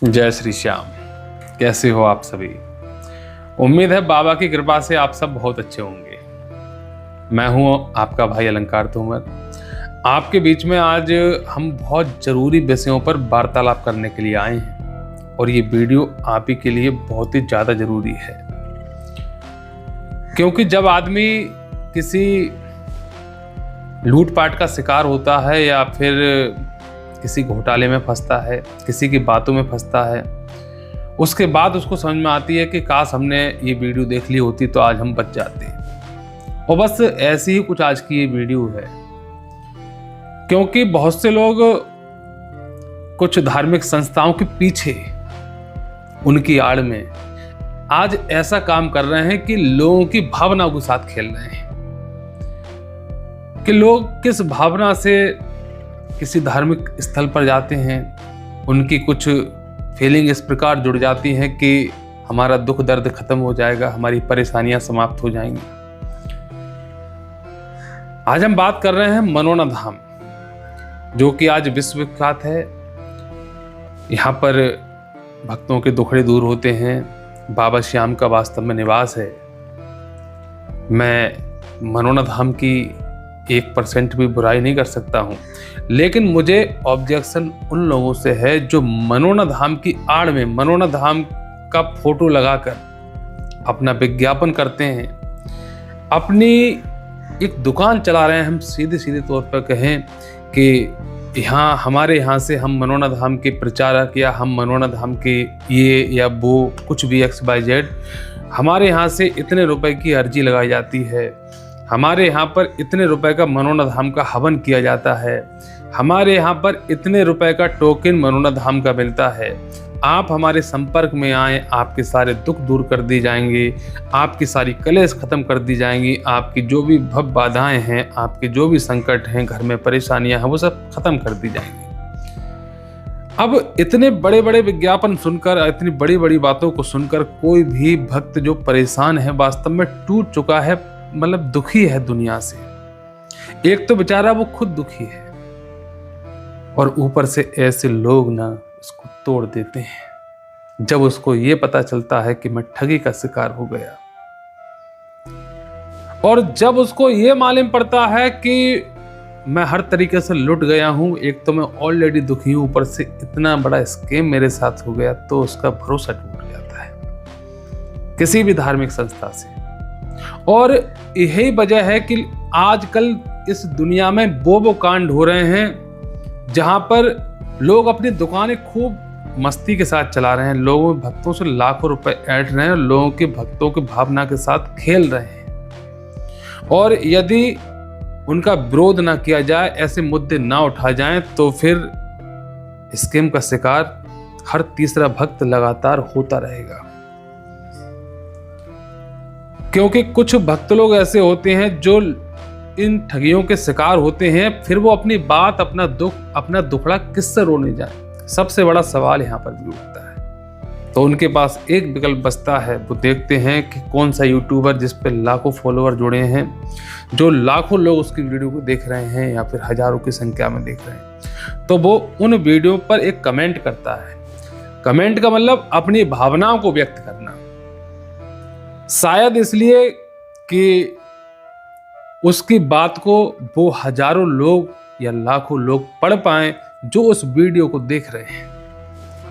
जय श्री श्याम। कैसे हो आप सभी? उम्मीद है बाबा की कृपा से आप सब बहुत अच्छे होंगे। मैं हूं आपका भाई अलंकार तोमर। आपके बीच में आज हम बहुत जरूरी विषयों पर वार्तालाप करने के लिए आए हैं और ये वीडियो आप ही के लिए बहुत ही ज्यादा जरूरी है, क्योंकि जब आदमी किसी लूटपाट का शिकार होता है या फिर किसी घोटाले में फंसता है, किसी की बातों में फंसता है, उसके बाद उसको समझ में आती है कि काश हमने ये वीडियो देख ली होती तो आज हम बच जाते। और बस ऐसी ही कुछ आज की ये वीडियो है, क्योंकि बहुत से लोग कुछ धार्मिक संस्थाओं के पीछे, उनकी आड़ में आज ऐसा काम कर रहे हैं कि लोगों की भावनाओं के साथ खेल रहे हैं कि लोग किस भावना से किसी धार्मिक स्थल पर जाते हैं, उनकी कुछ फीलिंग इस प्रकार जुड़ जाती हैं कि हमारा दुख दर्द खत्म हो जाएगा, हमारी परेशानियां समाप्त हो जाएंगी। आज हम बात कर रहे हैं मनोना धाम, जो कि आज विश्व विख्यात है। यहाँ पर भक्तों के दुखड़े दूर होते हैं, बाबा श्याम का वास्तव में निवास है। मैं मनोना धाम की 1% भी बुराई नहीं कर सकता हूं, लेकिन मुझे ऑब्जेक्शन उन लोगों से है जो मनोना धाम की आड़ में मनोना धाम का फोटो लगाकर अपना विज्ञापन करते हैं, अपनी एक दुकान चला रहे हैं। हम सीधे तौर पर कहें कि हमारे यहाँ से हम मनोना धाम के प्रचारक या हम मनोना धाम के ये या वो कुछ भी XYZ, हमारे यहाँ से इतने रुपए की अर्जी लगाई जाती है, हमारे यहाँ पर इतने रुपए का मनोना धाम का हवन किया जाता है, हमारे यहाँ पर इतने रुपए का टोकन मनोना धाम का मिलता है, आप हमारे संपर्क में आए, आपके सारे दुख दूर कर दी जाएंगे, आपकी सारी कलेश खत्म कर दी जाएंगी, आपकी जो भी भव बाधाएं हैं, आपके जो भी संकट हैं, घर में परेशानियां हैं, वो सब खत्म कर दी जाएंगी। अब इतने बड़े बड़े विज्ञापन सुनकर, इतनी बड़ी बड़ी बातों को सुनकर कोई भी भक्त जो परेशान है, वास्तव में टूट चुका है, मतलब दुखी है दुनिया से। एक तो बेचारा वो खुद दुखी है और ऊपर से ऐसे लोग ना उसको तोड़ देते हैं जब उसको ये पता चलता है कि मैं ठगी का शिकार हो गया। और जब उसको ये मालूम पड़ता है कि मैं हर तरीके से लुट गया हूं, एक तो मैं ऑलरेडी दुखी हूं, ऊपर से इतना बड़ा स्कैम मेरे साथ हो गया, तो उसका भरोसा टूट जाता है किसी भी धार्मिक संस्था से। और यही वजह है कि आजकल इस दुनिया में वो कांड हो रहे हैं जहां पर लोग अपनी दुकानें खूब मस्ती के साथ चला रहे हैं, लोगों भक्तों से लाखों रुपए ऐंठ रहे हैं, लोगों के भक्तों की भावना के साथ खेल रहे हैं। और यदि उनका विरोध ना किया जाए, ऐसे मुद्दे ना उठाए जाएं, तो फिर स्कैम का शिकार हर तीसरा भक्त लगातार होता रहेगा। क्योंकि कुछ भक्त लोग ऐसे होते हैं जो इन ठगियों के शिकार होते हैं, फिर वो अपनी बात, अपना दुख, अपना दुखड़ा किससे रोने जाए, सबसे बड़ा सवाल यहाँ पर भी उठता है। तो उनके पास एक विकल्प बचता है, वो देखते हैं कि कौन सा यूट्यूबर जिस पे लाखों फॉलोअर जुड़े हैं, जो लाखों लोग उसकी वीडियो को देख रहे हैं या फिर हजारों की संख्या में देख रहे हैं, तो वो उन वीडियो पर एक कमेंट करता है। कमेंट का मतलब अपनी भावनाओं को व्यक्त करना, शायद इसलिए कि उसकी बात को वो हजारों लोग या लाखों लोग पढ़ पाएं जो उस वीडियो को देख रहे हैं,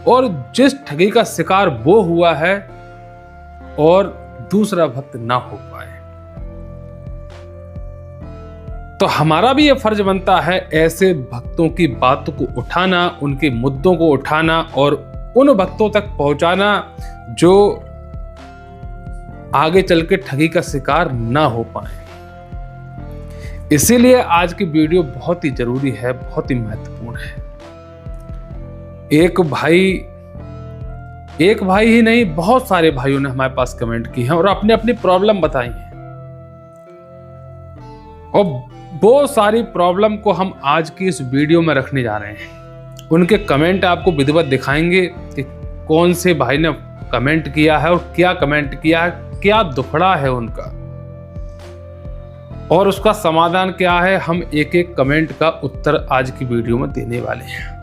और जिस ठगी का शिकार वो हुआ है और दूसरा भक्त ना हो पाए। तो हमारा भी ये फर्ज बनता है ऐसे भक्तों की बातों को उठाना, उनके मुद्दों को उठाना और उन भक्तों तक पहुंचाना जो आगे चल के ठगी का शिकार ना हो पाए। इसीलिए आज की वीडियो बहुत ही जरूरी है, बहुत ही महत्वपूर्ण है। एक भाई ही नहीं, बहुत सारे भाइयों ने हमारे पास कमेंट की हैं और अपने अपनी प्रॉब्लम बताई हैं, और वो सारी प्रॉब्लम को हम आज की इस वीडियो में रखने जा रहे हैं। उनके कमेंट आपको विधिवत दिखाएंगे कि कौन से भाई ने कमेंट किया है और क्या कमेंट किया है, क्या दुखड़ा है उनका, और उसका समाधान क्या है। हम एक एक कमेंट का उत्तर आज की वीडियो में देने वाले हैं।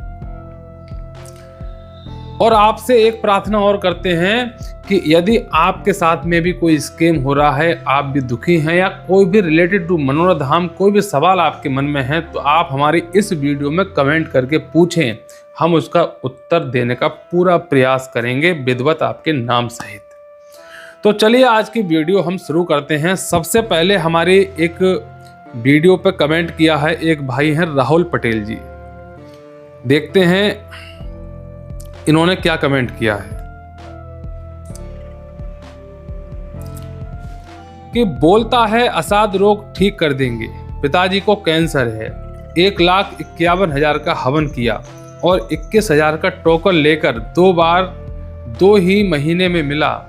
और आपसे एक प्रार्थना और करते हैं कि यदि आपके साथ में भी कोई स्कैम हो रहा है, आप भी दुखी हैं या कोई भी रिलेटेड टू मनोरा धाम कोई भी सवाल आपके मन में है, तो आप हमारी इस वीडियो में कमेंट करके पूछें, हम उसका उत्तर देने का पूरा प्रयास करेंगे विधिवत आपके नाम सहित। तो चलिए आज की वीडियो हम शुरू करते हैं। सबसे पहले हमारे एक वीडियो पर कमेंट किया है एक भाई हैं राहुल पटेल जी। देखते हैं इन्होंने क्या कमेंट किया है कि बोलता है असाध रोग ठीक कर देंगे, पिताजी को कैंसर है, 1,51,000 का हवन किया और 21,000 का टोकन लेकर 2 बार 2 ही महीने में मिला,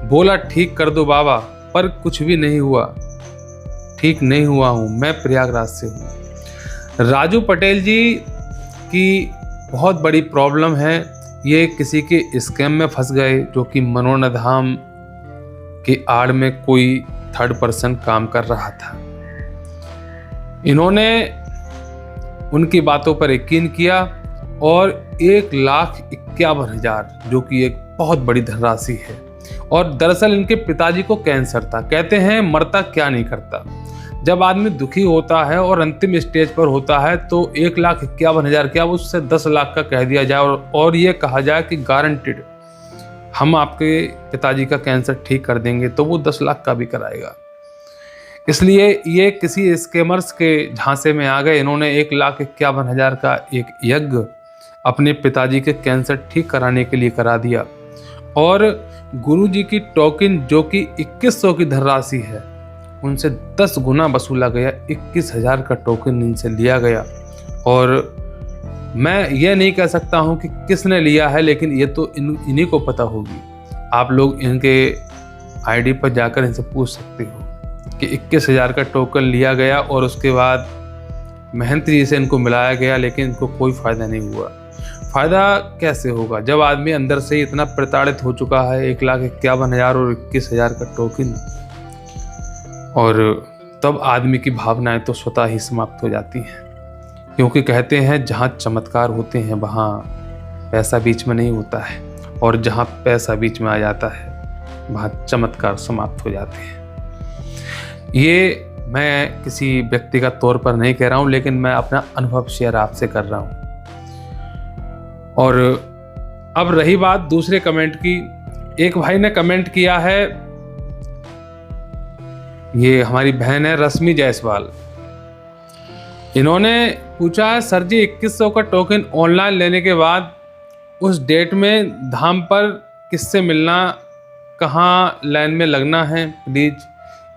बोला ठीक कर दो बाबा, पर कुछ भी नहीं हुआ, ठीक नहीं हुआ हूँ, मैं प्रयागराज से हूँ। राजू पटेल जी की बहुत बड़ी प्रॉब्लम है, ये किसी के स्कैम में फंस गए जो कि मनोरा धाम की आड़ में कोई थर्ड पर्सन काम कर रहा था। इन्होंने उनकी बातों पर यकीन किया और 1,51,000 जो कि एक बहुत बड़ी धनराशि है, और दरअसल इनके पिताजी को कैंसर था। कहते हैं मरता क्या नहीं करता। जब आदमी दुखी होता है और अंतिम स्टेज पर होता है तो 1,51,000 क्या उससे 10 लाख का कह दिया जाए और ये कहा जाए कि गारंटेड हम आपके पिताजी का कैंसर ठीक कर देंगे, तो वो 10 लाख का भी कराएगा। इसलिए ये किसी स्कैमर्स के झांसे में आ गए। इन्होंने 1,51,000 का एक यज्ञ अपने पिताजी के कैंसर ठीक कराने के लिए करा दिया, और गुरुजी की टोकन जो कि 2100 की धनराशि है उनसे 10 गुना वसूला गया। 21,000 का टोकन इनसे लिया गया, और मैं ये नहीं कह सकता हूँ कि किसने लिया है, लेकिन ये तो इन्हीं को पता होगी। आप लोग इनके आईडी पर जाकर इनसे पूछ सकते हो कि 21,000 का टोकन लिया गया और उसके बाद महंत जी से इनको मिलाया गया, लेकिन इनको कोई फ़ायदा नहीं हुआ। फ़ायदा कैसे होगा जब आदमी अंदर से इतना प्रताड़ित हो चुका है। 1,51,000 और 21,000 का टोकन, और तब आदमी की भावनाएं तो स्वतः ही समाप्त हो जाती हैं, क्योंकि कहते हैं जहाँ चमत्कार होते हैं वहाँ पैसा बीच में नहीं होता है, और जहाँ पैसा बीच में आ जाता है वहाँ चमत्कार समाप्त हो जाते हैं। ये मैं किसी व्यक्तिगत तौर पर नहीं कह रहा हूँ, लेकिन मैं अपना अनुभव शेयर आपसे कर रहा हूँ। और अब रही बात दूसरे कमेंट की, एक भाई ने कमेंट किया है, ये हमारी बहन है रश्मि जायसवाल। इन्होंने पूछा है सर जी 2100 का टोकन ऑनलाइन लेने के बाद उस डेट में धाम पर किससे मिलना, कहाँ लाइन में लगना है, प्लीज़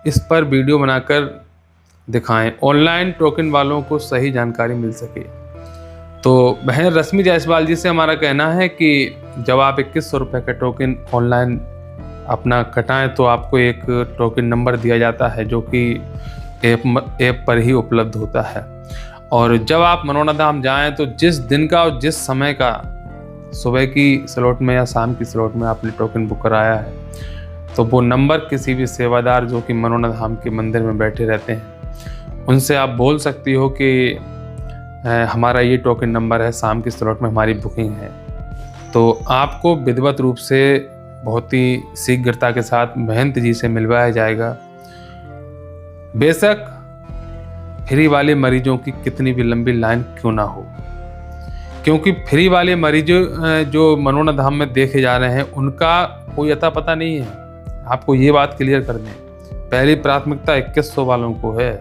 इस पर वीडियो बनाकर दिखाएं, ऑनलाइन टोकन वालों को सही जानकारी मिल सके। तो बहन रश्मि जायसवाल जी से हमारा कहना है कि जब आप 2100 रुपये का टोकन ऑनलाइन अपना कटाएं तो आपको एक टोकन नंबर दिया जाता है जो कि ऐप पर ही उपलब्ध होता है। और जब आप मनोरा धाम जाएं तो जिस दिन का और जिस समय का, सुबह की स्लॉट में या शाम की स्लॉट में आपने टोकन बुक कराया है, तो वो नंबर किसी भी सेवादार जो कि मनोरा धाम के मंदिर में बैठे रहते हैं उनसे आप बोल सकती हो कि हमारा ये टोकन नंबर है, शाम की स्लॉट में हमारी बुकिंग है। तो आपको विधिवत रूप से बहुत ही शीघ्रता के साथ महंत जी से मिलवाया जाएगा। बेशक फ्री वाले मरीजों की कितनी भी लंबी लाइन क्यों ना हो, क्योंकि फ्री वाले मरीज जो मनोरा धाम में देखे जा रहे हैं उनका कोई अता पता नहीं है। आपको ये बात क्लियर कर दें, पहली प्राथमिकता 2100 वालों को है।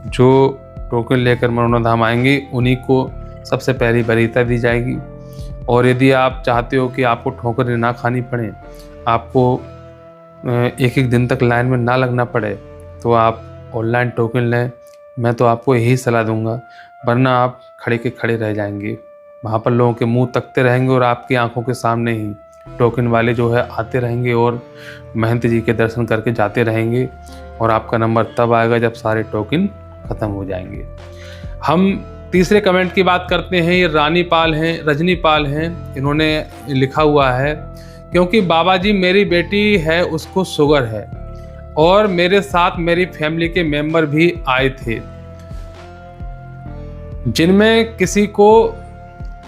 जो टोकन लेकर मनोरा धाम आएंगे उन्हीं को सबसे पहली वरीयता दी जाएगी। और यदि आप चाहते हो कि आपको ठोकरें ना खानी पड़े, आपको एक एक दिन तक लाइन में ना लगना पड़े, तो आप ऑनलाइन टोकन लें। मैं तो आपको यही सलाह दूंगा, वरना आप खड़े के खड़े रह जाएंगे। वहाँ पर लोगों के मुंह तकते रहेंगे और आपकी आंखों के सामने ही टोकन वाले जो है आते रहेंगे और महंत जी के दर्शन करके जाते रहेंगे, और आपका नंबर तब आएगा जब सारे टोकन ख़त्म हो जाएंगे। हम तीसरे कमेंट की बात करते हैं। ये रजनी पाल हैं। इन्होंने लिखा हुआ है, क्योंकि बाबा जी मेरी बेटी है उसको शुगर है और मेरे साथ मेरी फैमिली के मेंबर भी आए थे, जिनमें किसी को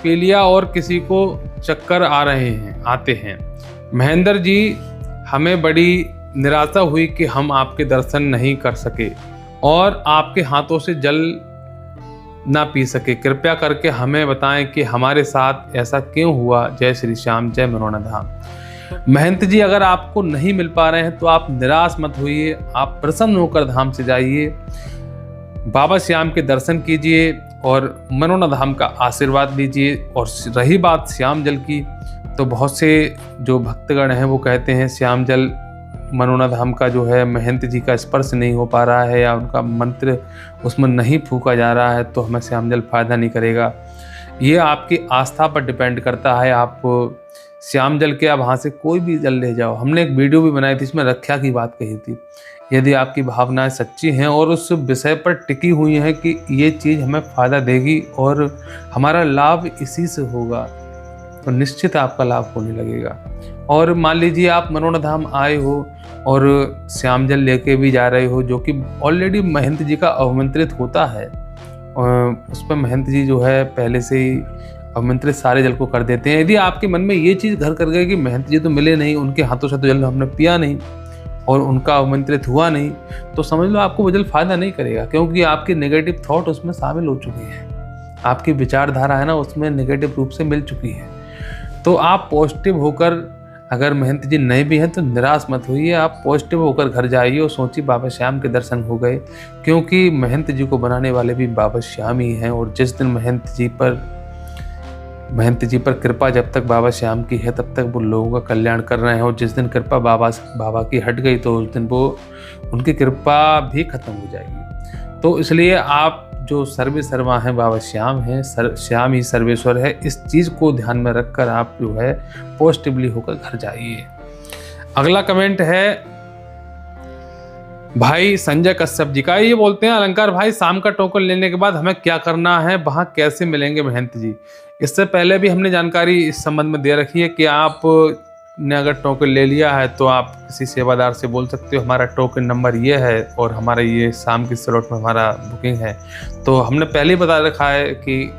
पीलिया और किसी को चक्कर आते हैं। महेंद्र जी, हमें बड़ी निराशा हुई कि हम आपके दर्शन नहीं कर सके और आपके हाथों से जल ना पी सके। कृपया करके हमें बताएं कि हमारे साथ ऐसा क्यों हुआ। जय श्री श्याम, जय मनोना धाम। महंत जी, अगर आपको नहीं मिल पा रहे हैं तो आप निराश मत होइए, आप प्रसन्न होकर धाम से जाइए, बाबा श्याम के दर्शन कीजिए और मनोना धाम का आशीर्वाद लीजिए। और रही बात श्याम जल की, तो बहुत से जो भक्तगण हैं वो कहते हैं श्याम जल मनोना धाम का जो है महंत जी का स्पर्श नहीं हो पा रहा है या उनका मंत्र उसमें नहीं फूका जा रहा है तो हमें श्याम जल फायदा नहीं करेगा। ये आपकी आस्था पर डिपेंड करता है। आप श्याम जल के आप वहाँ से कोई भी जल ले जाओ। हमने एक वीडियो भी बनाई थी, इसमें रक्षा की बात कही थी। यदि आपकी भावनाएं सच्ची हैं और उस विषय पर टिकी हुई हैं कि ये चीज़ हमें फ़ायदा देगी और हमारा लाभ इसी से होगा, तो निश्चित आपका लाभ होने लगेगा। और मान लीजिए आप मनोना धाम आए हो और श्याम जल लेके भी जा रहे हो, जो कि ऑलरेडी महंत जी का आमंत्रित होता है, उस पर महंत जी जो है पहले से ही आमंत्रित सारे जल को कर देते हैं। यदि आपके मन में ये चीज़ घर कर गई कि महंत जी तो मिले नहीं, उनके हाथों से तो जल हमने पिया नहीं और उनका आमंत्रित हुआ नहीं, तो समझ लो आपको वो जल फायदा नहीं करेगा, क्योंकि आपके नेगेटिव थॉट उसमें शामिल हो चुके हैं, आपकी विचारधारा है ना उसमें नेगेटिव रूप से मिल चुकी है। तो आप पॉजिटिव होकर, अगर महंत जी नहीं भी हैं तो निराश मत होइए, आप पॉजिटिव होकर घर जाइए और सोचिए बाबा श्याम के दर्शन हो गए, क्योंकि महंत जी को बनाने वाले भी बाबा श्याम ही हैं। और जिस दिन महंत जी पर कृपा जब तक बाबा श्याम की है तब तक वो लोगों का कल्याण कर रहे हैं, और जिस दिन कृपा बाबा की हट गई तो उस दिन वो उनकी कृपा भी खत्म हो जाएगी। तो इसलिए आप जो सर्वे सर्वा हैं बाबा श्याम हैं, श्याम ही सर्वेश्वर है, इस चीज़ को ध्यान में रखकर आप जो है पॉजिटिवली होकर घर जाइए। अगला कमेंट है भाई संजय कश्यप जी का। ये बोलते हैं अलंकार भाई, शाम का टोकन लेने के बाद हमें क्या करना है, वहाँ कैसे मिलेंगे महंत जी। इससे पहले भी हमने जानकारी इस संबंध में दे रखी है कि आप ने अगर टोकन ले लिया है तो आप किसी सेवादार से बोल सकते हो हमारा टोकन नंबर ये है और हमारा ये शाम की स्लॉट में हमारा बुकिंग है। तो हमने पहले ही बता रखा है कि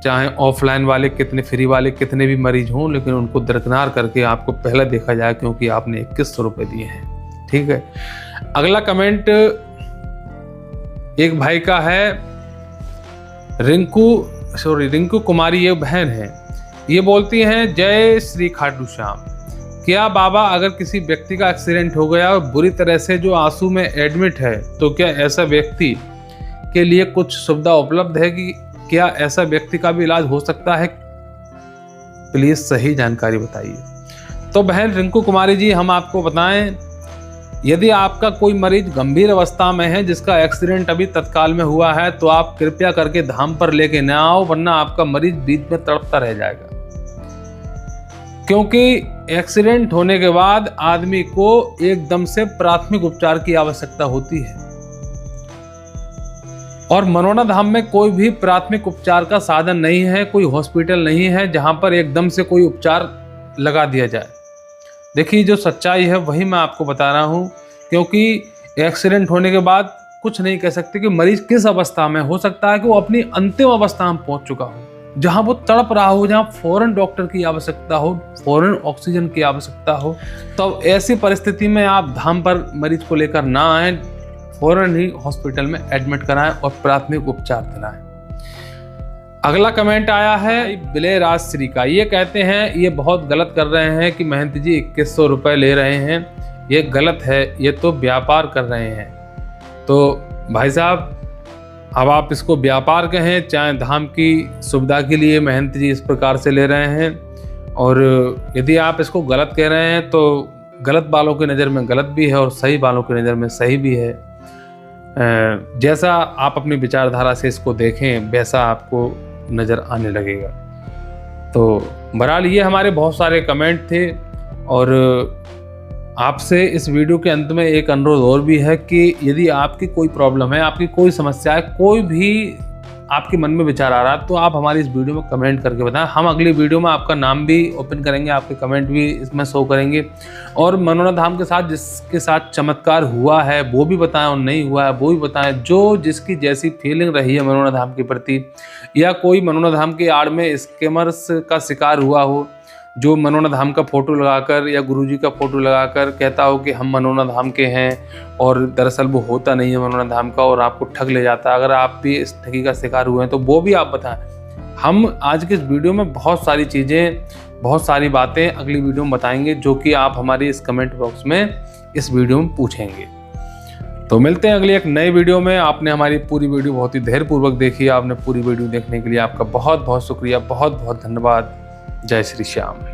चाहे ऑफलाइन वाले कितने, फ्री वाले कितने भी मरीज हों, लेकिन उनको दरकिनार करके आपको पहले देखा जाए, क्योंकि आपने 2100 रुपये दिए हैं। ठीक है। अगला कमेंट एक भाई का है, रिंकू कुमारी, ये बहन है। ये बोलती हैं जय श्री खाटू श्याम, क्या बाबा अगर किसी व्यक्ति का एक्सीडेंट हो गया और बुरी तरह से जो आंसू में एडमिट है, तो क्या ऐसा व्यक्ति के लिए कुछ सुविधा उपलब्ध है कि क्या ऐसा व्यक्ति का भी इलाज हो सकता है? प्लीज सही जानकारी बताइए। तो बहन रिंकू कुमारी जी, हम आपको बताएं, यदि आपका कोई मरीज गंभीर अवस्था में है जिसका एक्सीडेंट अभी तत्काल में हुआ है, तो आप कृपया करके धाम पर लेके न आओ, वरना आपका मरीज बीच में तड़पता रह जाएगा। क्योंकि एक्सीडेंट होने के बाद आदमी को एकदम से प्राथमिक उपचार की आवश्यकता होती है, और मनोना धाम में कोई भी प्राथमिक उपचार का साधन नहीं है, कोई हॉस्पिटल नहीं है जहां पर एकदम से कोई उपचार लगा दिया जाए। देखिए, जो सच्चाई है वही मैं आपको बता रहा हूं, क्योंकि एक्सीडेंट होने के बाद कुछ नहीं कह सकते कि मरीज किस अवस्था में। हो सकता है कि वो अपनी अंतिम अवस्था में पहुंच चुका हो, जहां वो तड़प रहा हो, जहां फौरन डॉक्टर की आवश्यकता हो, फौरन ऑक्सीजन की आवश्यकता हो। तो ऐसी परिस्थिति में आप धाम पर मरीज को लेकर ना आए, फौरन ही हॉस्पिटल में एडमिट कराएं और प्राथमिक उपचार दिलाएं। अगला कमेंट आया है विलय राज श्री का। ये कहते हैं ये बहुत गलत कर रहे हैं कि महंत जी 2100 रुपये ले रहे हैं, ये गलत है, ये तो व्यापार कर रहे हैं। तो भाई साहब, अब आप इसको व्यापार कहें चाहे धाम की सुविधा के लिए महंत जी इस प्रकार से ले रहे हैं, और यदि आप इसको गलत कह रहे हैं तो गलत वालों की नज़र में गलत भी है और सही वालों की नज़र में सही भी है। जैसा आप अपनी विचारधारा से इसको देखें वैसा आपको नज़र आने लगेगा। तो बहरहाल ये हमारे बहुत सारे कमेंट थे, और आपसे इस वीडियो के अंत में एक अनुरोध और भी है कि यदि आपकी कोई प्रॉब्लम है, आपकी कोई समस्या है, कोई भी आपके मन में विचार आ रहा है, तो आप हमारी इस वीडियो में कमेंट करके बताएं। हम अगली वीडियो में आपका नाम भी ओपन करेंगे, आपके कमेंट भी इसमें शो करेंगे, और मनोना धाम के साथ जिसके साथ चमत्कार हुआ है वो भी बताएं और नहीं हुआ है वो भी बताएं। जो जिसकी जैसी फीलिंग रही है मनोना धाम के प्रति, या कोई मनोना धाम की आड़ में स्कैमर्स का शिकार हुआ हो, जो मनोना धाम का फ़ोटो लगाकर या गुरुजी का फ़ोटो लगाकर कहता हो कि हम मनोना धाम के हैं और दरअसल वो होता नहीं है मनोना धाम का और आपको ठग ले जाता है। अगर आप भी इस ठगी का शिकार हुए हैं तो वो भी आप बताएं। हम आज के इस वीडियो में बहुत सारी चीज़ें, बहुत सारी बातें अगली वीडियो में बताएंगे जो कि आप हमारी इस कमेंट बॉक्स में इस वीडियो में पूछेंगे। तो मिलते हैं अगली एक नई वीडियो में। आपने हमारी पूरी वीडियो बहुत ही धैर्यपूर्वक देखी। आपने पूरी वीडियो देखने के लिए आपका बहुत बहुत शुक्रिया, बहुत बहुत धन्यवाद। जय श्री श्याम।